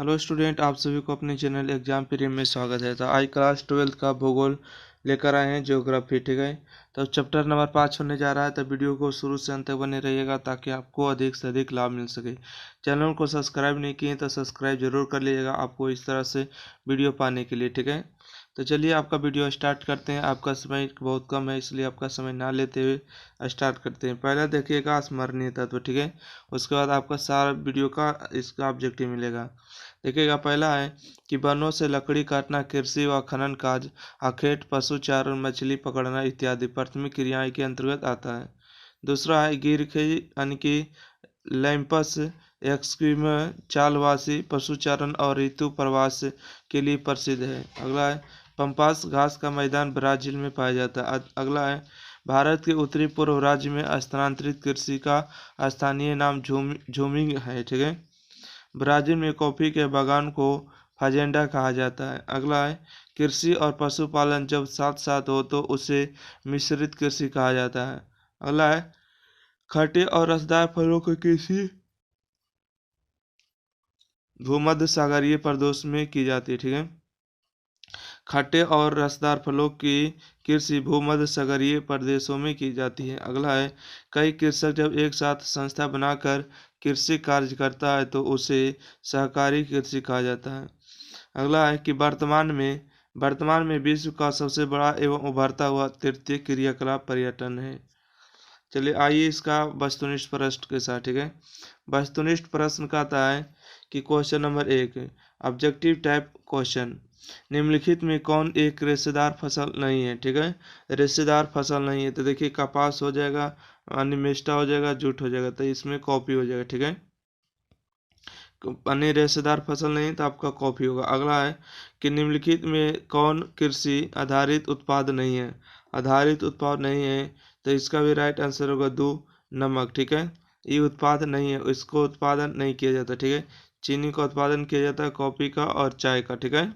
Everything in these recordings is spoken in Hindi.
हेलो स्टूडेंट, आप सभी को अपने चैनल एग्जाम पीरियड में स्वागत है। तो आज क्लास 12 का भूगोल लेकर आए हैं, ज्योग्राफी। ठीक है, तो चैप्टर नंबर 5 होने जा रहा है। तो वीडियो को शुरू से अंत तक बने रहिएगा ताकि आपको अधिक से अधिक लाभ मिल सके। चैनल को सब्सक्राइब नहीं किए तो सब्सक्राइब जरूर कर लीजिएगा आपको इस तरह से वीडियो पाने के लिए। ठीक है, तो चलिए आपका वीडियो स्टार्ट करते हैं। आपका समय बहुत कम है, इसलिए आपका समय ना लेते हुए स्टार्ट करते हैं। पहला देखिएगा स्मरणीय तत्व। ठीक है, उसके बाद आपका सारा वीडियो का इसका ऑब्जेक्टिव मिलेगा। देखिएगा, पहला है कि वनों से लकड़ी काटना कृषि व खनन कार्य, आखेट, पशु चारण, मछली पकड़ना इत्यादि प्राथमिक क्रियाएं के अंतर्गत आता है। दूसरा है गिरखी यानी कि लैंपस एक्सक्रीम, चालवासी, पशुचारण और ऋतु प्रवास के लिए प्रसिद्ध है। अगला है पंपास घास का मैदान ब्राजील में पाया जाता है। अगला है भारत के उत्तरी पूर्व राज्य में स्थानांतरित कृषि का स्थानीय नाम झूमिंग है। ठीक है, ब्राजील में कॉफी के बागान को फाजेंडा कहा जाता है। अगला है कृषि और पशुपालन जब साथ साथ हो तो उसे मिश्रित कृषि कहा जाता है। अगला है खट्टे और रसदार फलों की कृषि भूमध्य सागरीय प्रदेश में की जाती है। ठीक है, खट्टे और रसदार फलों की कृषि भूमध्य सागरीय प्रदेशों में की जाती है। अगला है कई कृषक जब एक साथ संस्था बनाकर कृषि कार्य करता है तो उसे सहकारी कृषि कहा जाता है। अगला है कि वर्तमान में विश्व का सबसे बड़ा एवं उभरता हुआ तृतीय क्रियाकलाप पर्यटन है। चलिए आइए इसका वस्तुनिष्ठ प्रश्न के साथ। ठीक है, वस्तुनिष्ठ प्रश्न का आता है कि question number 1 objective type question, निम्नलिखित में कौन एक रेशेदार फसल नहीं है। ठीक है, रेशेदार फसल नहीं है तो देखिए कपास हो जाएगा, अनिमेस्टा हो जाएगा, जूट हो जाएगा, तो इसमें कॉफी हो जाएगा। ठीक है, अन्य रेशेदार फसल नहीं तो आपका कॉफी होगा। अगला है कि निम्नलिखित में कौन कृषि आधारित उत्पाद नहीं है। आधारित उत्पाद नहीं है तो इसका भी राइट आंसर होगा दूध, नमक। ठीक है, ये उत्पाद नहीं है, इसको उत्पादन नहीं किया जाता। ठीक है, चीनी का उत्पादन किया जाता है, कॉफी का और चाय का। ठीक है,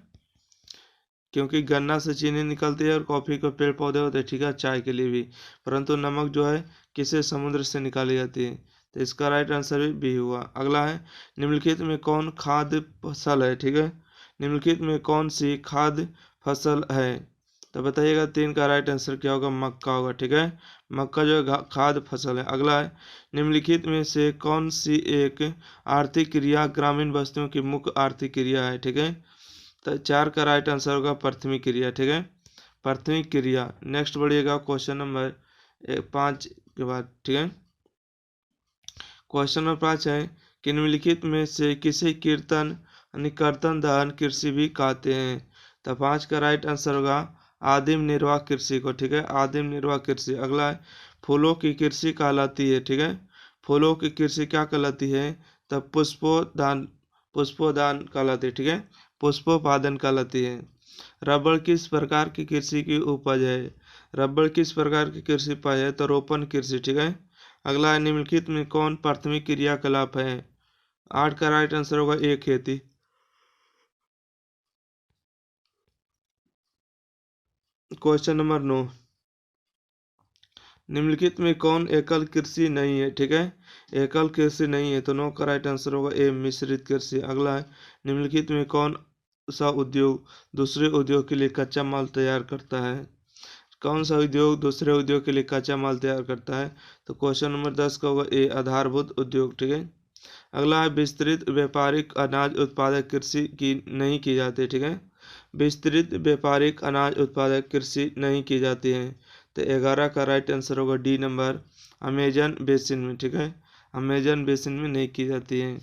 क्योंकि गन्ना से चीनी निकलती है और कॉफी के पेड़ पौधे होते हैं। ठीक है, चाय के लिए भी, परंतु नमक जो है किसे समुद्र से निकाली जाती है, तो इसका राइट आंसर भी बी हुआ। अगला है निम्नलिखित में कौन खाद्य फसल है। ठीक है, निम्नलिखित में कौन सी खाद्य फसल है, तो बताइएगा 3 का राइट आंसर क्या होगा, मक्का होगा। ठीक है, मक्का जो है खाद्य फसल है। अगला है निम्नलिखित में से कौन सी एक आर्थिक क्रिया ग्रामीण बस्तियों की मुख्य आर्थिक क्रिया है। ठीक है, तो 4 का राइट आंसर होगा प्राथमिक क्रिया। ठीक है, प्राथमिक क्रिया। नेक्स्ट बढ़िएगा क्वेश्चन नंबर 5 के बाद। ठीक है, क्वेश्चन नंबर 5 है कि निम्नलिखित में से किसे कीर्तन यानी कर्तन दहन कृषि भी कहते हैं, तो 5 का राइट आंसर होगा आदिम निर्वाह कृषि को। ठीक है, आदिम निर्वाह कृषि। अगला है फूलों की कृषि कहलाती है। ठीक है, फूलों की कृषि क्या कहलाती है, तब पुष्पोदान कहलाती है। ठीक है, पुष्पोत्पादन कहलाती है। रबड़ किस प्रकार की कृषि की उपज है, रबड़ किस प्रकार की कृषि उपज है, तो रोपण कृषि। ठीक है, अगला है निम्नलिखित में कौन प्राथमिक क्रियाकलाप है, 8 का राइट आंसर होगा ए खेती। क्वेश्चन नंबर 9 निम्नलिखित में कौन एकल कृषि नहीं है। ठीक है, एकल कृषि नहीं है तो 9 का राइट आंसर होगा ए मिश्रित कृषि। अगला है निम्नलिखित में कौन सा उद्योग दूसरे उद्योग के लिए कच्चा माल तैयार करता है, कौन सा उद्योग दूसरे उद्योग के लिए कच्चा माल तैयार करता है, तो क्वेश्चन नंबर 10 का होगा ए आधारभूत उद्योग। ठीक है, अगला है विस्तृत व्यापारिक अनाज उत्पादक कृषि की नहीं की जाती। ठीक है, विस्तृत व्यापारिक अनाज उत्पादक कृषि नहीं की जाती है, तो 11 का राइट आंसर होगा डी नंबर अमेजन बेसिन में। ठीक है, अमेजन बेसिन में नहीं की जाती है।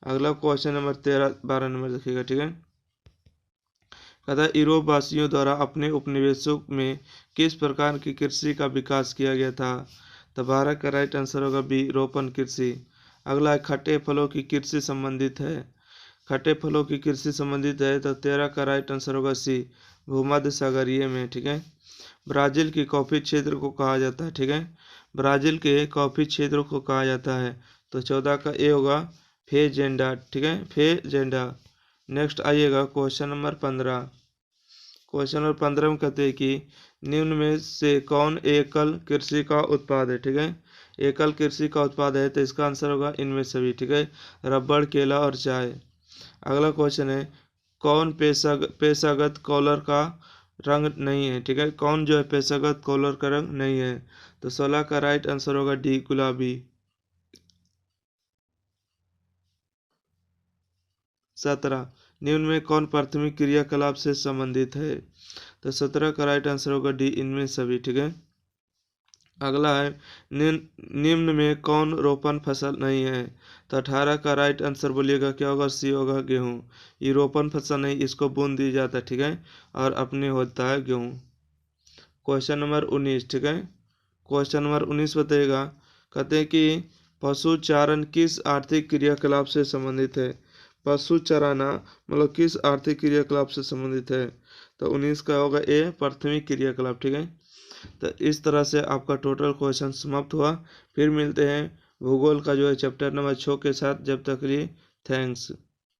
अगला क्वेश्चन नंबर 13 12 नंबर देखिएगा। ठीक है, कहता है यूरोप वासियों द्वारा अपने उपनिवेशों में किस प्रकार की कृषि का विकास किया गया था, तो 12 का राइट आंसर होगा बी रोपण कृषि। अगला है खट्टे फलों की कृषि संबंधित है, खट्टे फलों की कृषि संबंधित है, तो 13 का राइट आंसर होगा सी भूमध्य सागरीय में। ठीक है, ब्राजील के कॉफी क्षेत्र को कहा जाता है। ठीक है, ब्राजील के कॉफी क्षेत्र को कहा जाता है, तो 14 का ए होगा फेजेंडा। ठीक है, फेजेंडा। नेक्स्ट आइएगा क्वेश्चन नंबर 15। क्वेश्चन नंबर 15 में कहते हैं कि निम्न में से कौन एकल कृषि का उत्पाद है। ठीक है, एकल कृषि का उत्पाद है तो इसका आंसर होगा इनमें सभी। ठीक है, रबड़, केला और चाय। अगला क्वेश्चन है, कौन पेशागत कॉलर का रंग नहीं है? ठीक है, कौन जो है पेशागत कॉलर का रंग नहीं है? तो 16 का राइट आंसर होगा डी, गुलाबी। 17, निम्न में कौन प्राथमिक क्रियाकलाप से संबंधित है? तो 17 का राइट आंसर होगा डी, इनमें सभी। ठीक है, अगला है, निम्न में कौन रोपण फसल नहीं है? तो 18 का राइट आंसर बोलिएगा क्या होगा? सी होगा, गेहूँ। ये रोपण फसल नहीं, इसको बूंद दी जाता है। ठीक है, और अपने होता है गेहूँ। Question number 19। ठीक है, क्वेश्चन नंबर 19 बताइएगा, कहते हैं कि पशु चारण किस आर्थिक क्रियाकलाप से संबंधित है? पशु चराना मतलब किस आर्थिक क्रियाकलाप से संबंधित है? तो 19 का होगा ए, प्राथमिक क्रियाकलाप। ठीक है, तो इस तरह से आपका टोटल क्वेश्चन समाप्त हुआ। फिर मिलते हैं भूगोल का जो है चैप्टर नंबर 6 के साथ। जब तक के लिए थैंक्स।